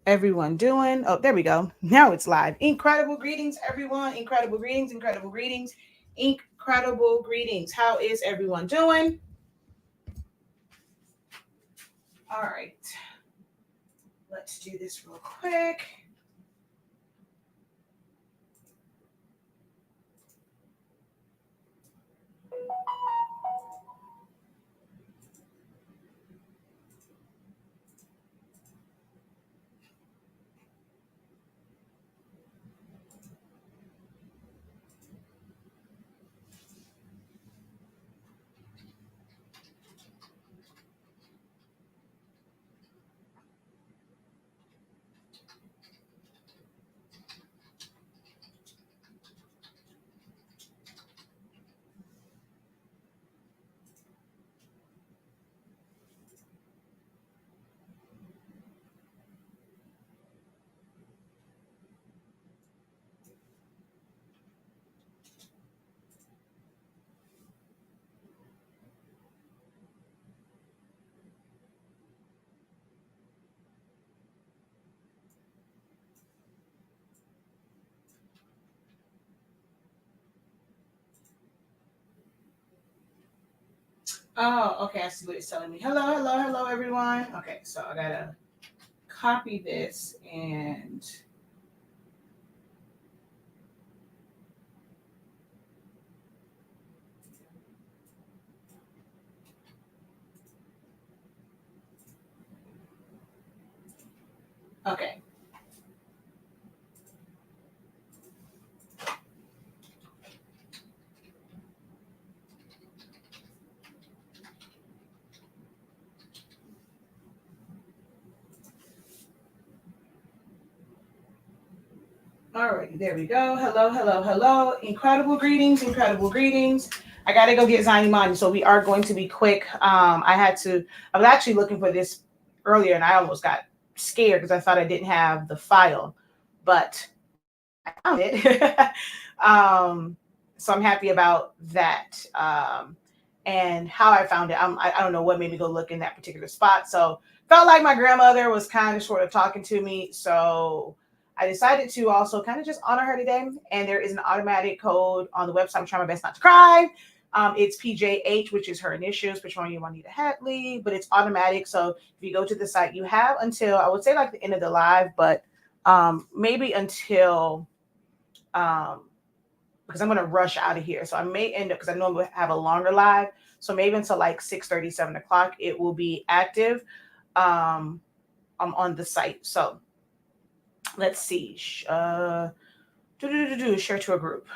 everyone doing? Oh, there we go. Now it's live. Incredible greetings, everyone. Incredible greetings, incredible greetings, incredible greetings. How is everyone doing? All right. Let's do this real quick. Oh, okay. I see what it's telling me. Hello, hello, hello, everyone. Okay, so I gotta copy this and okay. All right, there we go. Hello, hello, hello. Incredible greetings, incredible greetings. I gotta go get Zani Mani, so we are going to be quick. I was actually looking for this earlier and I almost got scared because I thought I didn't have the file, but I found it. So I'm happy about that. And how I found it, I don't know what made me go look in that particular spot. So felt like my grandmother was kind of sort of talking to me. So I decided to also kind of just honor her today. And there is an automatic code on the website. I'm trying my best not to cry. It's PJH, which is her initials, Patronia Juanita Hatley, but it's automatic. So if you go to the site, you have until, I would say, like the end of the live, but maybe until, because I'm going to rush out of here. So I may end up, because I know I'm going to have a longer live. So maybe until like 6:30, 7 o'clock, it will be active on the site. So let's see. Share to a group.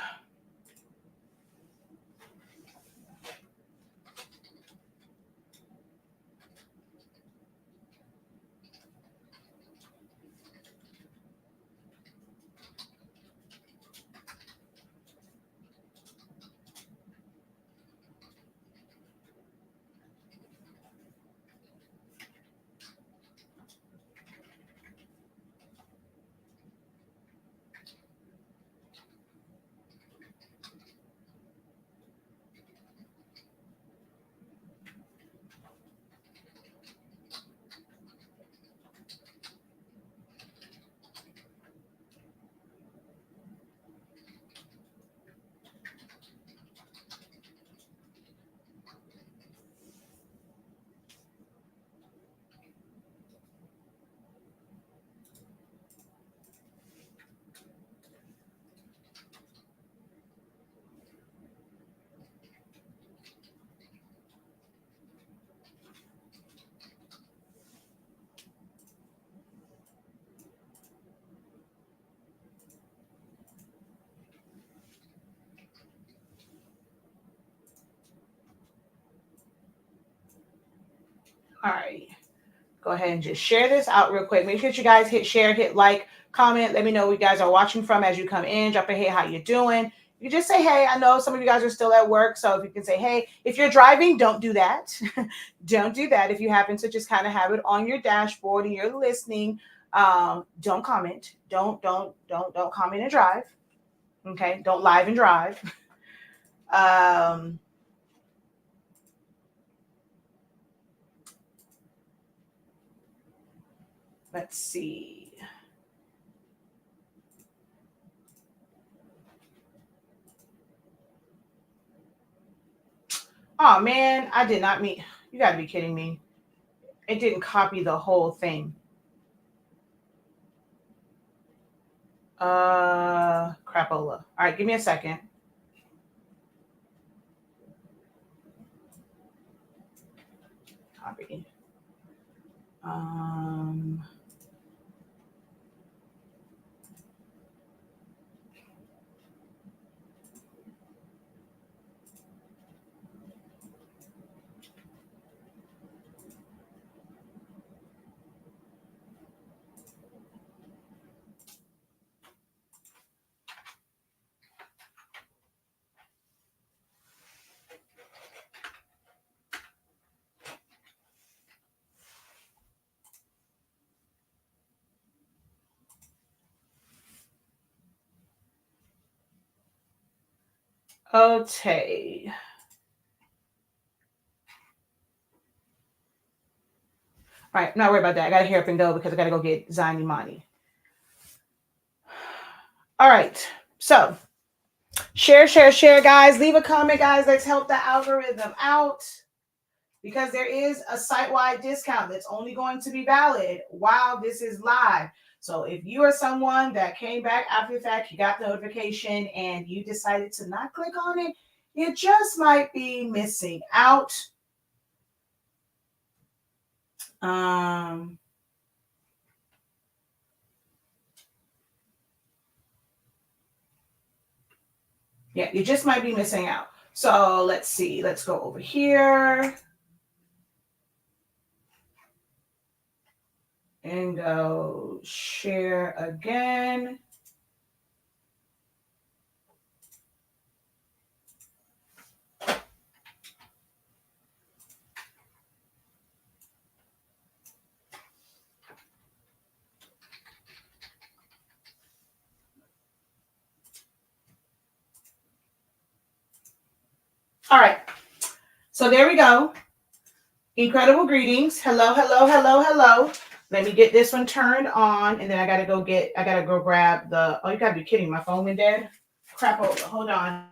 All right. Go ahead and just share this out real quick. Make sure you guys hit share, hit like, comment. Let me know where you guys are watching from as you come in. Drop a hey, how you doing? You just say hey. I know some of you guys are still at work, so if you can say hey. If you're driving, don't do that. Don't do that. If you happen to just kind of have it on your dashboard and you're listening, don't comment. Don't comment and drive. Okay, don't live and drive. Let's see. Oh man, I did not mean. You got to be kidding me. It didn't copy the whole thing. Crapola. All right, give me a second. Copy. Okay. All right, not worry about that. I got to hurry up and go because I got to go get Zaini Mani. All right. So share, guys. Leave a comment, guys. Let's help the algorithm out because there is a site-wide discount that's only going to be valid while this is live. So if you are someone that came back after the fact, you got the notification and you decided to not click on it, you just might be missing out. Yeah, you just might be missing out. So let's see. Let's go over here and go share again. All right. So there we go. Incredible greetings. Hello, hello, hello, hello. Let me get this one turned on, and then I gotta go grab the. Oh, you gotta be kidding! My phone went dead. Crap over. Hold on.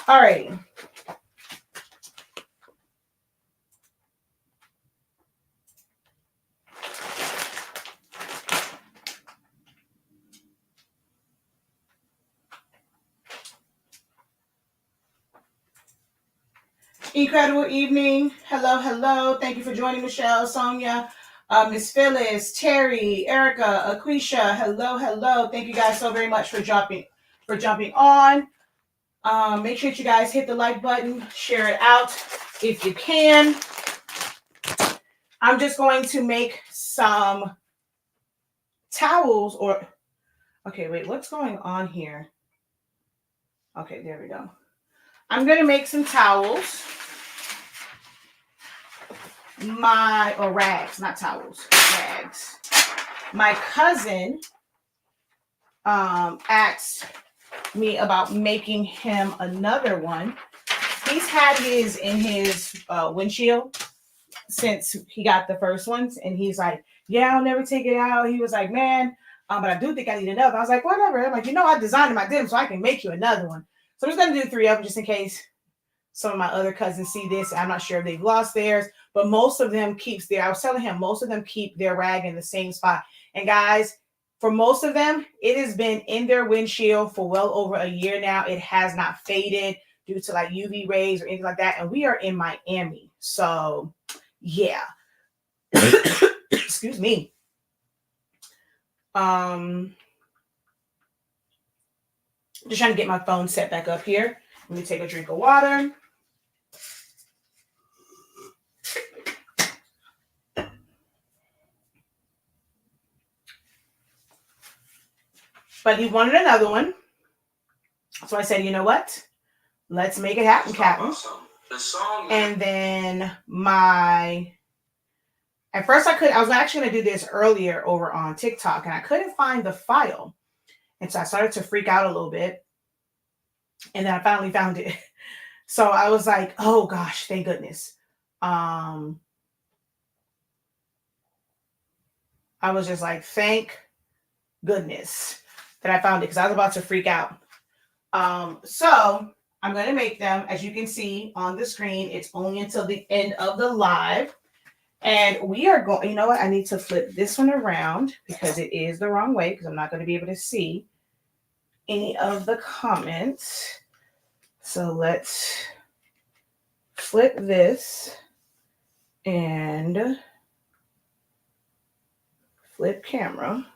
All right. Incredible evening. Hello, hello. Thank you for joining, Michelle, Sonia, Miss Phyllis, Terry, Erica, Aquisha. Hello, hello. Thank you guys so very much for jumping on. Make sure that you guys hit the like button, share it out if you can. I'm just going to make some towels okay, wait, what's going on here? Okay, there we go. I'm going to make some towels. Rags, not towels, rags. My cousin asked me about making him another one. He's had his in his windshield since he got the first ones, and he's like, yeah, I'll never take it out. He was like, man, but I do think I need another. I was like, whatever. I'm like, I designed my dim, so I can make you another one. So I'm just gonna do 3 of them just in case some of my other cousins see this. I'm not sure if they've lost theirs, but most of them keeps I was telling him most of them keep their rag in the same spot. And guys, for most of them, it has been in their windshield for well over a year now. It has not faded due to like UV rays or anything like that. And we are in Miami. So yeah. Excuse me. Just trying to get my phone set back up here. Let me take a drink of water. But he wanted another one. So I said, you know what? Let's make it happen, Captain. And then at first I was actually going to do this earlier over on TikTok, and I couldn't find the file. And so I started to freak out a little bit. And then I finally found it. So I was like, oh gosh, thank goodness. I was just like, thank goodness that I found it, because I was about to freak out. So I'm going to make them, as you can see on the screen. It's only until the end of the live. And we are going, you know what? I need to flip this one around because it is the wrong way, because I'm not going to be able to see any of the comments. So let's flip this and flip camera.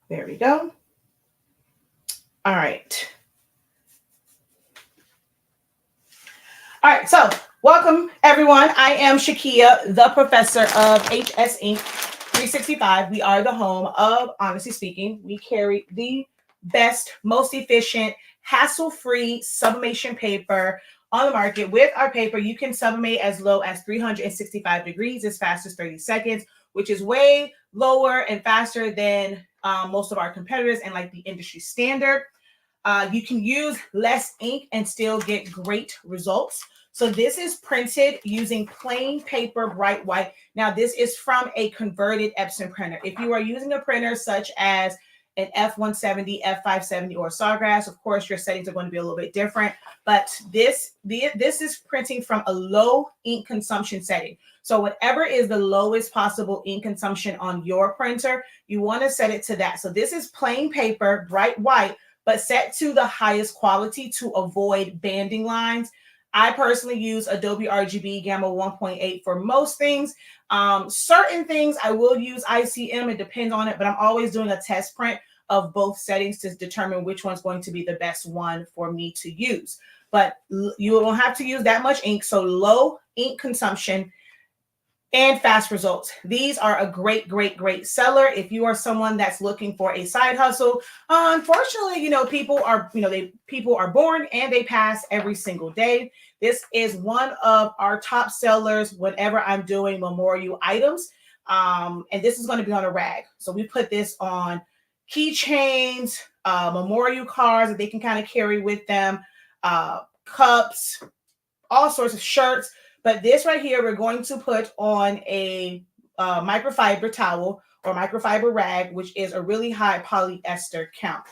There we go. All right. All right, so welcome everyone. I am Shakia, the professor of HSINK365. We are the home of, honestly speaking, we carry the best, most efficient, hassle-free sublimation paper on the market. With our paper, you can sublimate as low as 365 degrees, as fast as 30 seconds, which is way lower and faster than most of our competitors and like the industry standard. You can use less ink and still get great results. So this is printed using plain paper, bright white. Now this is from a converted Epson printer. If you are using a printer such as an F170, F570, or Sawgrass, of course your settings are going to be a little bit different. But this is printing from a low ink consumption setting. So whatever is the lowest possible ink consumption on your printer, you want to set it to that. So this is plain paper, bright white, but set to the highest quality to avoid banding lines. I personally use Adobe RGB Gamma 1.8 for most things. Certain things I will use ICM. It depends on it, but I'm always doing a test print of both settings to determine which one's going to be the best one for me to use. But you don't have to use that much ink. So low ink consumption and fast results. These are a great, great, great seller. If you are someone that's looking for a side hustle, unfortunately, people are born and they pass every single day. This is one of our top sellers whenever I'm doing memorial items. And this is going to be on a rag. So we put this on keychains, memorial cards that they can kind of carry with them, cups, all sorts of shirts. But this right here, we're going to put on a microfiber towel or microfiber rag, which is a really high polyester count.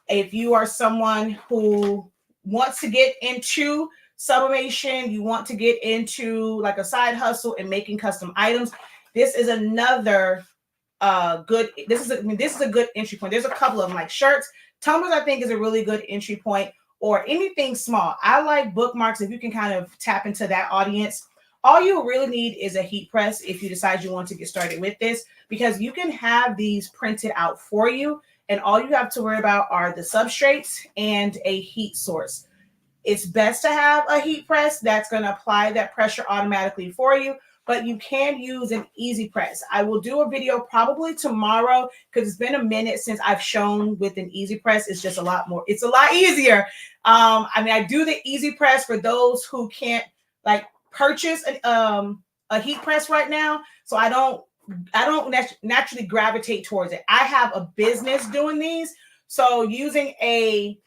If you are someone who wants to get into sublimation, you want to get into like a side hustle and making custom items, this is another this is a good entry point. There's a couple of them, like shirts. Tumblers, I think, is a really good entry point, or anything small. I like bookmarks if you can kind of tap into that audience. All you really need is a heat press if you decide you want to get started with this, because you can have these printed out for you, and all you have to worry about are the substrates and a heat source. It's best to have a heat press that's going to apply that pressure automatically for you, but you can use an easy press. I will do a video probably tomorrow because it's been a minute since I've shown with an easy press. It's just a lot more. It's a lot easier. I do the easy press for those who can't like purchase a heat press right now. So I don't naturally gravitate towards it. I have a business doing these. So using a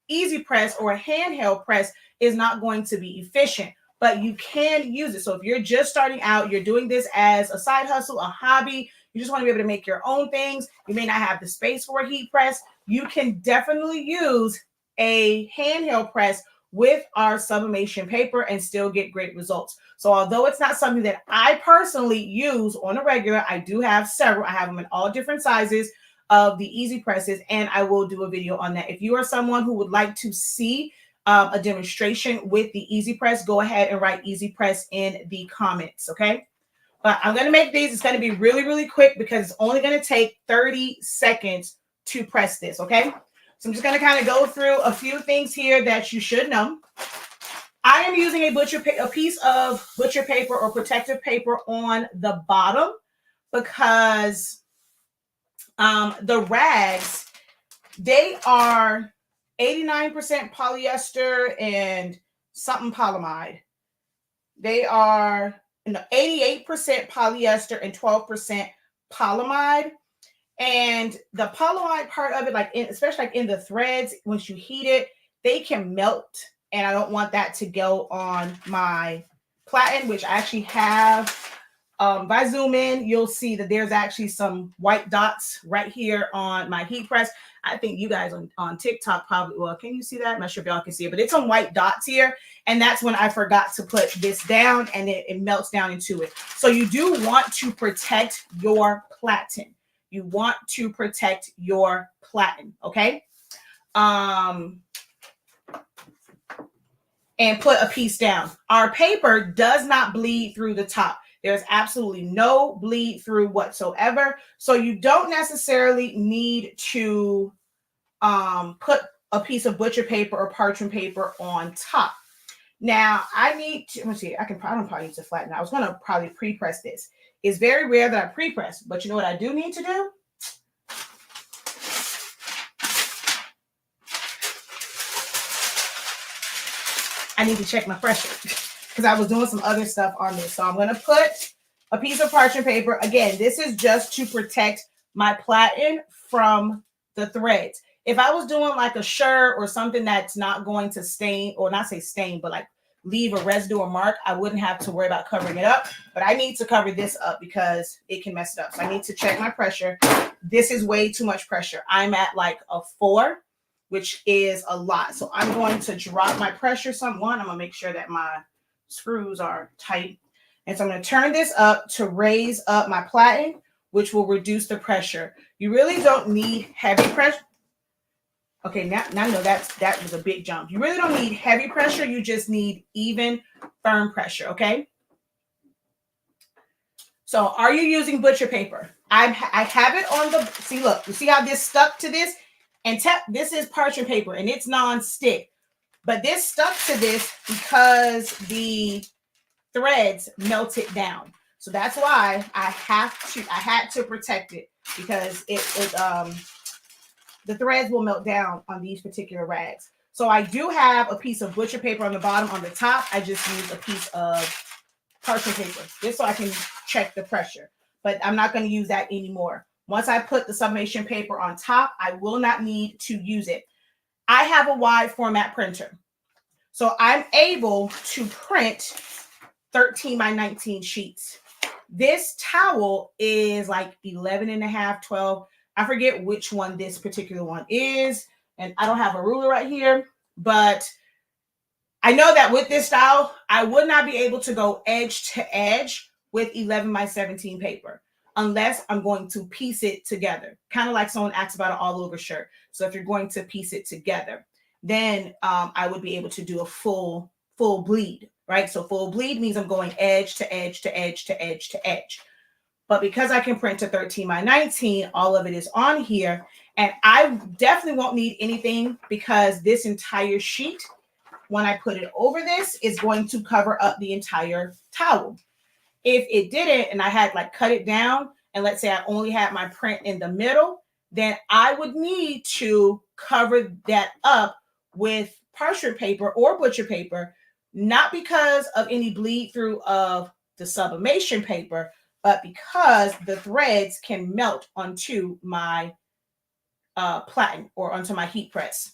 easy press or a handheld press is not going to be efficient, but you can use it. So if you're just starting out, you're doing this as a side hustle, a hobby, you just want to be able to make your own things, you may not have the space for a heat press, you can definitely use a handheld press with our sublimation paper and still get great results. So although it's not something that I personally use on a regular, I do have several. I have them in all different sizes of the easy presses, and I will do a video on that. If you are someone who would like to see a demonstration with the easy press, go ahead and write easy press in the comments, okay? But I'm going to make these. It's going to be really, really quick because it's only going to take 30 seconds to press this, okay? So I'm just going to kind of go through a few things here that you should know. I am using a piece of butcher paper or protective paper on the bottom, because the rags, they are 89% polyester and something polyamide. They are 88% polyester and 12% polyamide. And the polyamide part of it, especially like in the threads, once you heat it, they can melt. And I don't want that to go on my platen, which I actually have. If I zoom in, you'll see that there's actually some white dots right here on my heat press. I think you guys on TikTok probably, well, can you see that? I'm not sure if y'all can see it, but it's some white dots here. And that's when I forgot to put this down, and it melts down into it. So you do want to protect your platen. You want to protect your platen, okay? And put a piece down. Our paper does not bleed through the top. There's absolutely no bleed through whatsoever. So you don't necessarily need to put a piece of butcher paper or parchment paper on top. Now I need to, let's see, I don't probably need to flatten. I was going to probably pre-press this. It's very rare that I pre-press, but you know what I do need to do? I need to check my pressure because I was doing some other stuff on this. So I'm going to put a piece of parchment paper. Again, this is just to protect my platen from the threads. If I was doing like a shirt or something that's not going to stain, or not say stain, but like leave a residue or mark, I wouldn't have to worry about covering it up. But I need to cover this up because it can mess it up. So I need to check my pressure. This is way too much pressure. I'm at like a 4. Which is a lot. So I'm going to drop my pressure some. I'm going to make sure that my screws are tight. And so I'm going to turn this up to raise up my platen, which will reduce the pressure. You really don't need heavy pressure. Okay, now I know that was a big jump. You really don't need heavy pressure. You just need even, firm pressure, okay? So are you using butcher paper? I have it on the, see, look, you see how this stuck to this? And this is parchment paper and it's non-stick, but this stuck to this because the threads melted down. So that's why I had to protect it, because the threads will melt down on these particular rags. So I do have a piece of butcher paper on the bottom. On the top, I just use a piece of parchment paper just so I can check the pressure, but I'm not going to use that anymore. Once I put the sublimation paper on top, I will not need to use it. I have a wide format printer, so I'm able to print 13 by 19 sheets. This towel is like 11 and a half, 12. I forget which one this particular one is, and I don't have a ruler right here, but I know that with this style, I would not be able to go edge to edge with 11 by 17 paper, unless I'm going to piece it together. Kind of like someone asked about an all over shirt. So if you're going to piece it together, then I would be able to do a full bleed, right? So full bleed means I'm going edge to edge to edge to edge to edge. But because I can print to 13 by 19, all of it is on here. And I definitely won't need anything, because this entire sheet, when I put it over this, is going to cover up the entire towel. If it didn't, and I had like cut it down, and let's say I only had my print in the middle, then I would need to cover that up with parchment paper or butcher paper, not because of any bleed through of the sublimation paper, but because the threads can melt onto my platen or onto my heat press.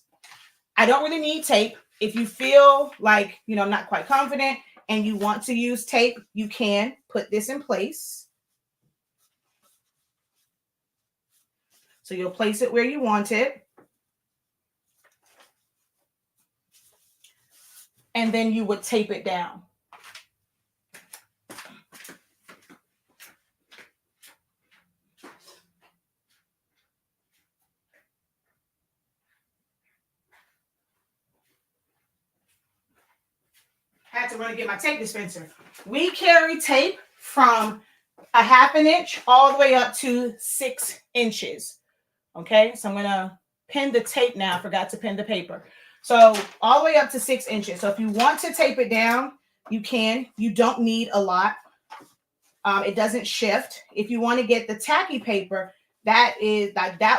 I don't really need tape. If you feel like, I'm not quite confident and you want to use tape, you can put this in place. So you'll place it where you want it. And then you would tape it down. I had to run and get my tape dispenser. We carry tape from a 1/2 inch all the way up to 6 inches. Okay, so I'm going to pin the tape now. I forgot to pin the paper. So all the way up to 6 inches. So if you want to tape it down, you can. You don't need a lot. It doesn't shift. If you want to get the tacky paper, that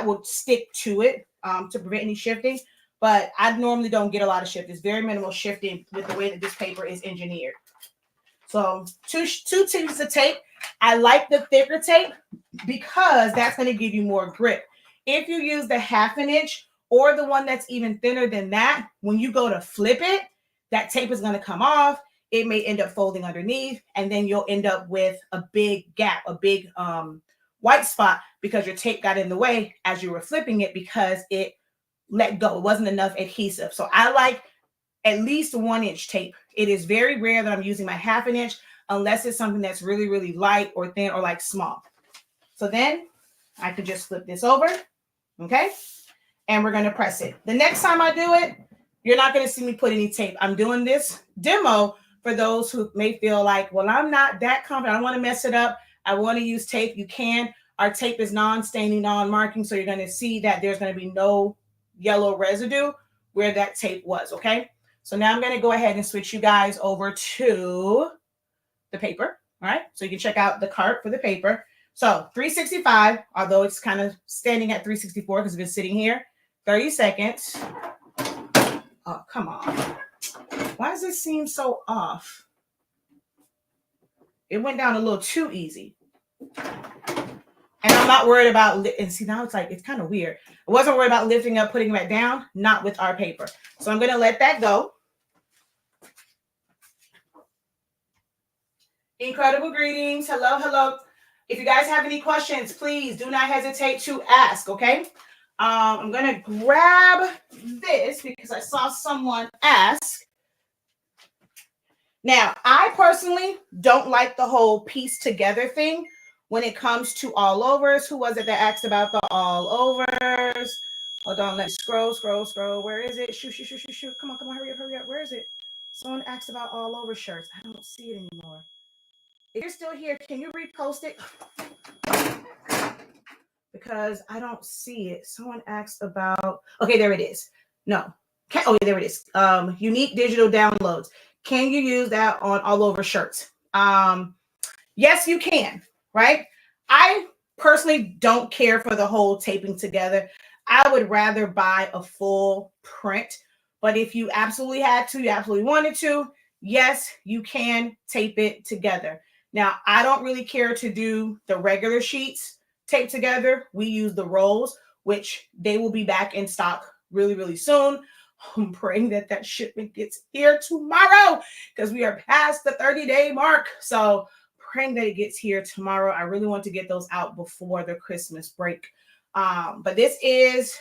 will stick to it to prevent any shifting. But I normally don't get a lot of shift. It's very minimal shifting with the way that this paper is engineered. So two pieces of tape. I like the thicker tape because that's going to give you more grip. If you use the 1/2 inch or the one that's even thinner than that, when you go to flip it, that tape is going to come off. It may end up folding underneath, and then you'll end up with a big gap, a big white spot because your tape got in the way as you were flipping it because it let go. It wasn't enough adhesive. So I like at least 1 inch tape. It is very rare that I'm using my 1/2 inch unless it's something that's really, really light or thin or like small. So then I could just flip this over, okay? And we're gonna press it. The next time I do it, you're not gonna see me put any tape. I'm doing this demo for those who may feel like, well, I'm not that confident. I don't wanna mess it up. I wanna use tape. You can. Our tape is non-staining, non-marking, so you're gonna see that there's gonna be no yellow residue where that tape was, okay? So now I'm going to go ahead and switch you guys over to the paper. All right. So you can check out the cart for the paper. So 365, although it's kind of standing at 364 because it's been sitting here, 30 seconds. Oh, come on. Why does this seem so off? It went down a little too easy. And I'm not worried about, and see, now it's like, it's kind of weird. I wasn't worried about lifting up, putting it back down, not with our paper. So I'm going to let that go. Incredible greetings. Hello, hello. If you guys have any questions, please do not hesitate to ask, okay? I'm going to grab this because I saw someone ask. Now, I personally don't like the whole piece together thing when it comes to all overs. Who was it that asked about the all overs? Hold on, let's scroll. Where is it? Shoot. Come on, hurry up. Where is it? Someone asked about all over shirts. I don't see it anymore. If you're still here, can you repost it? Because I don't see it. Someone asked about, okay, there it is. No. Oh, yeah, there it is. Unique digital downloads. Can you use that on all over shirts? Yes, you can, right? I personally don't care for the whole taping together. I would rather buy a full print. But if you absolutely had to, you absolutely wanted to, yes, you can tape it together. Now, I don't really care to do the regular sheets taped together. We use the rolls, which they will be back in stock really, really soon. I'm praying that shipment gets here tomorrow because we are past the 30-day mark. So praying that it gets here tomorrow. I really want to get those out before the Christmas break. But this is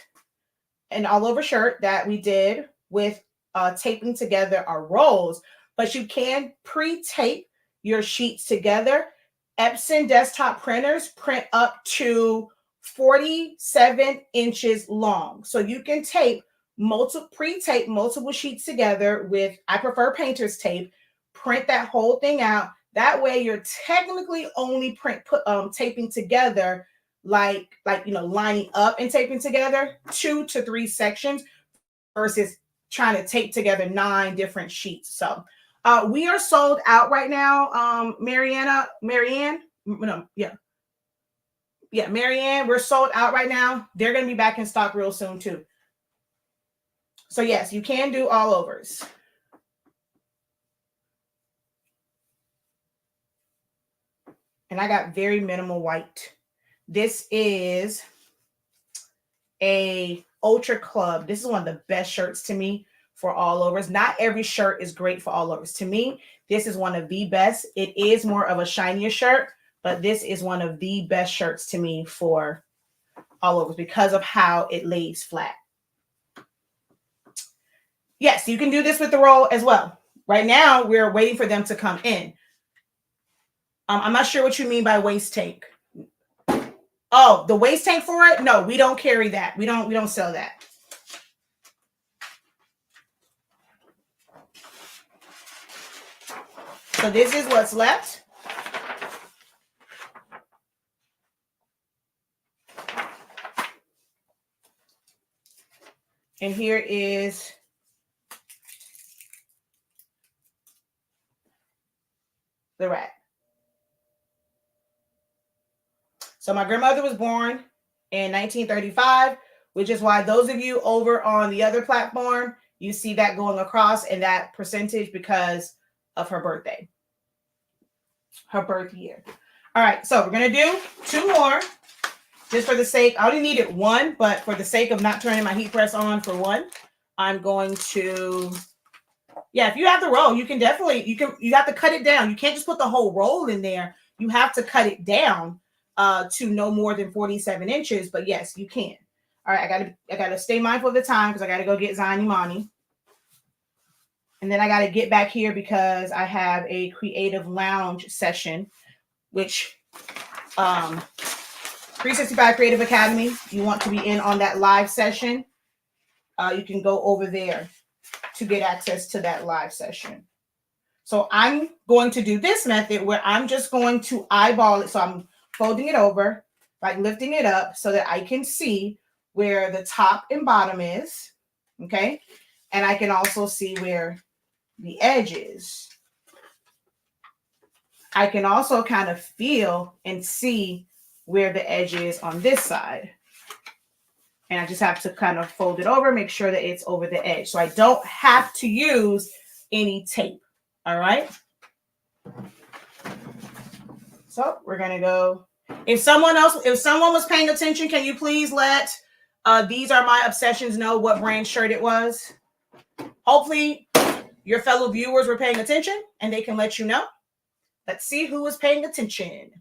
an all over shirt that we did with taping together our rolls, but you can pre-tape your sheets together. Epson desktop printers print up to 47 inches long. So you can tape pre-tape multiple sheets together with, I prefer painter's tape, print that whole thing out. That way you're technically only taping together like lining up and taping together 2 to 3 sections versus trying to tape together 9 different sheets. So we are sold out right now. Marianne, we're sold out right now. They're going to be back in stock real soon too. So yes, you can do all overs. And I got very minimal white. This is a Ultra Club. This is one of the best shirts to me for all overs. Not every shirt is great for all overs. To me, this is one of the best. It is more of a shinier shirt, but this is one of the best shirts to me for all overs because of how it lays flat. Yes, you can do this with the roll as well. Right now, we're waiting for them to come in. I'm not sure what you mean by waist tank. Oh, the waist tank for it? No, we don't carry that. We don't sell that. So this is what's left. And here is the rack. So my grandmother was born in 1935, which is why those of you over on the other platform, you see that going across and that percentage because of her birthday, her birth year. All right, so we're going to do 2 more just for the sake. I only needed 1, but for the sake of not turning my heat press on for 1, I'm going to, yeah, if you have the roll, you can definitely, you have to cut it down. You can't just put the whole roll in there. You have to cut it down to no more than 47 inches, but yes, you can. All right, I gotta stay mindful of the time because I gotta go get Zion Imani. And then I gotta get back here because I have a creative lounge session, which 365 Creative Academy, you want to be in on that live session. You can go over there to get access to that live session. So I'm going to do this method where I'm just going to eyeball it. So I'm folding it over, like lifting it up so that I can see where the top and bottom is. Okay. And I can also see where the edge is. I can also kind of feel and see where the edge is on this side. And I just have to kind of fold it over, make sure that it's over the edge. So I don't have to use any tape. All right. So we're going to go. If someone was paying attention, can you please let These Are My Obsessions know what brand shirt it was? Hopefully your fellow viewers were paying attention and they can let you know. Let's see who was paying attention.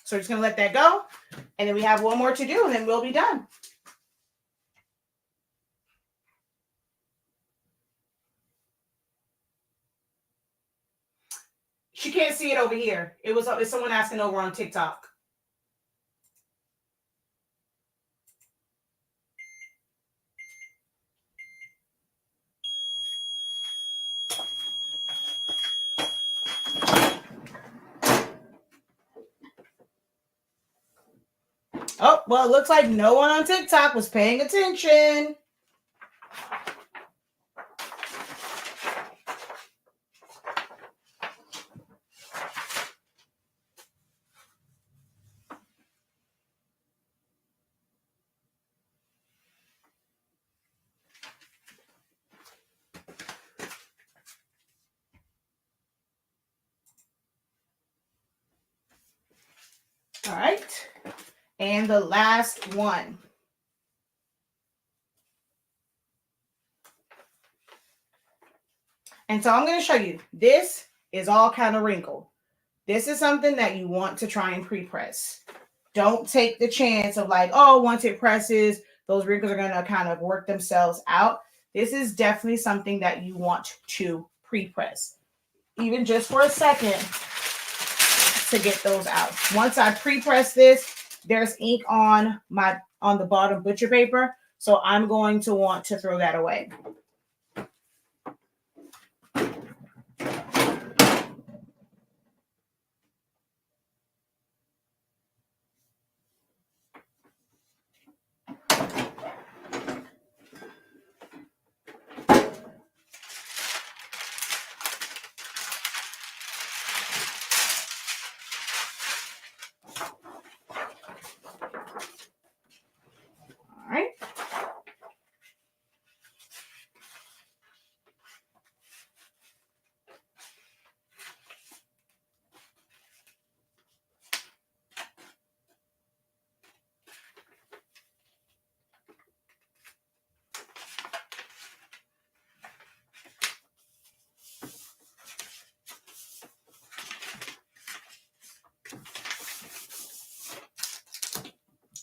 So we're just going to let that go. And then we have 1 more to do and then we'll be done. She can't see it over here. It's someone asking over on TikTok. Oh, well, it looks like no one on TikTok was paying attention. All right. And the last one. And so I'm going to show you. This is all kind of wrinkled. This is something that you want to try and pre-press. Don't take the chance of like, oh, once it presses, those wrinkles are going to kind of work themselves out. This is definitely something that you want to pre-press, even just for a second, to get those out. Once I pre-press this, there's ink on the bottom butcher paper, so I'm going to want to throw that away.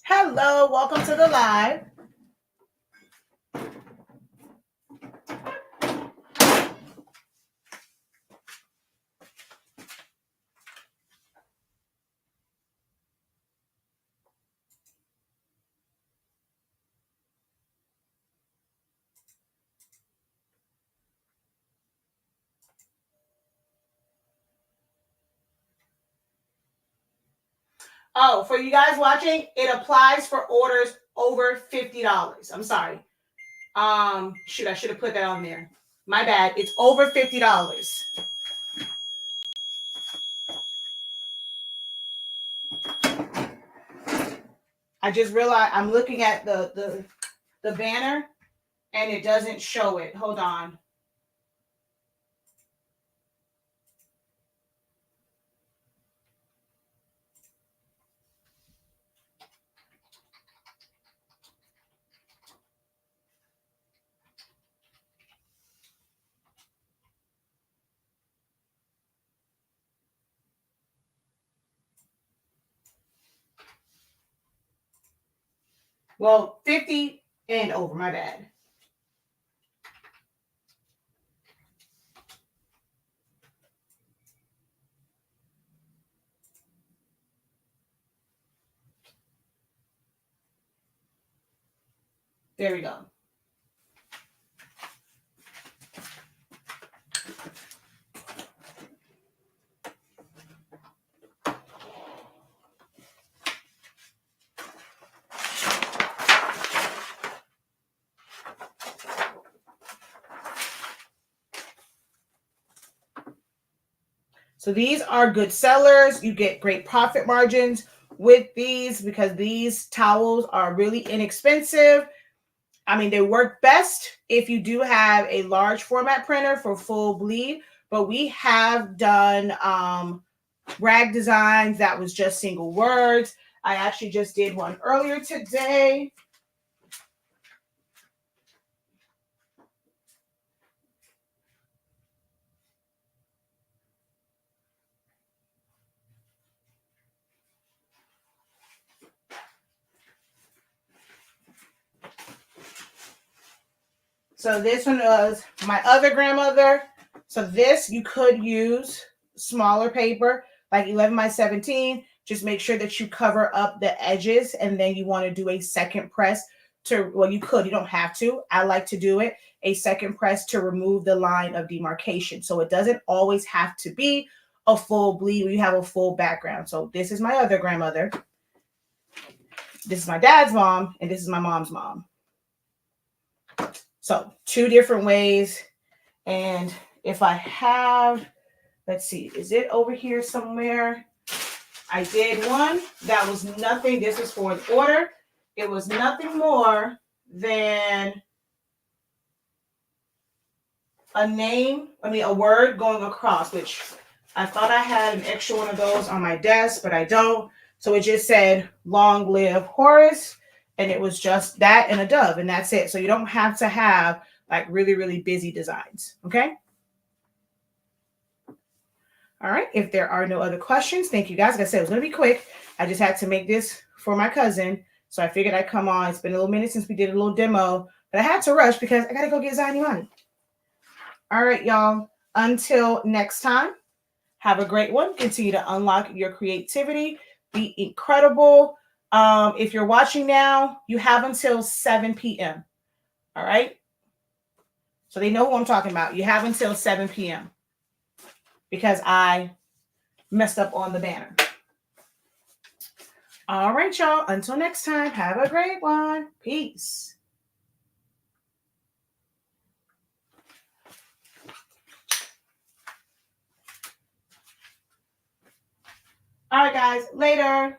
Hello, welcome to the live. Oh, for you guys watching, it applies for orders over $50. I'm sorry. Shoot, I should have put that on there. My bad. It's over $50. I just realized I'm looking at the banner and it doesn't show it. Hold on. Well, 50 and over, my bad. There we go. So these are good sellers. You get great profit margins with these because these towels are really inexpensive. I mean, they work best if you do have a large format printer for full bleed, but we have done rag designs that was just single words. I actually just did one earlier today. So this one was my other grandmother. So this, you could use smaller paper, like 11 by 17. Just make sure that you cover up the edges, and then you want to do a second press to, well, you could, you don't have to. I like to do it, a second press to remove the line of demarcation. So it doesn't always have to be a full bleed where you have a full background. So this is my other grandmother. This is my dad's mom, and this is my mom's mom. So 2 different ways. And if I have, let's see, is it over here somewhere? I did one that was nothing. This is for an order. It was nothing more than a name, a word going across, which I thought I had an extra one of those on my desk, but I don't. So it just said, "Long live Horace." And it was just that and a dove, and that's it. So you don't have to have like really, really busy designs. Okay. All right. If there are no other questions, thank you guys. Like I said, it was going to be quick. I just had to make this for my cousin. So I figured I'd come on. It's been a little minute since we did a little demo, but I had to rush because I got to go get Zani money. All right, y'all. Until next time, have a great one. Continue to unlock your creativity. Be incredible. If you're watching now, you have until 7 p.m. All right. So they know who I'm talking about. You have until 7 p.m. because I messed up on the banner. All right, y'all. Until next time, have a great one. Peace. All right, guys. Later.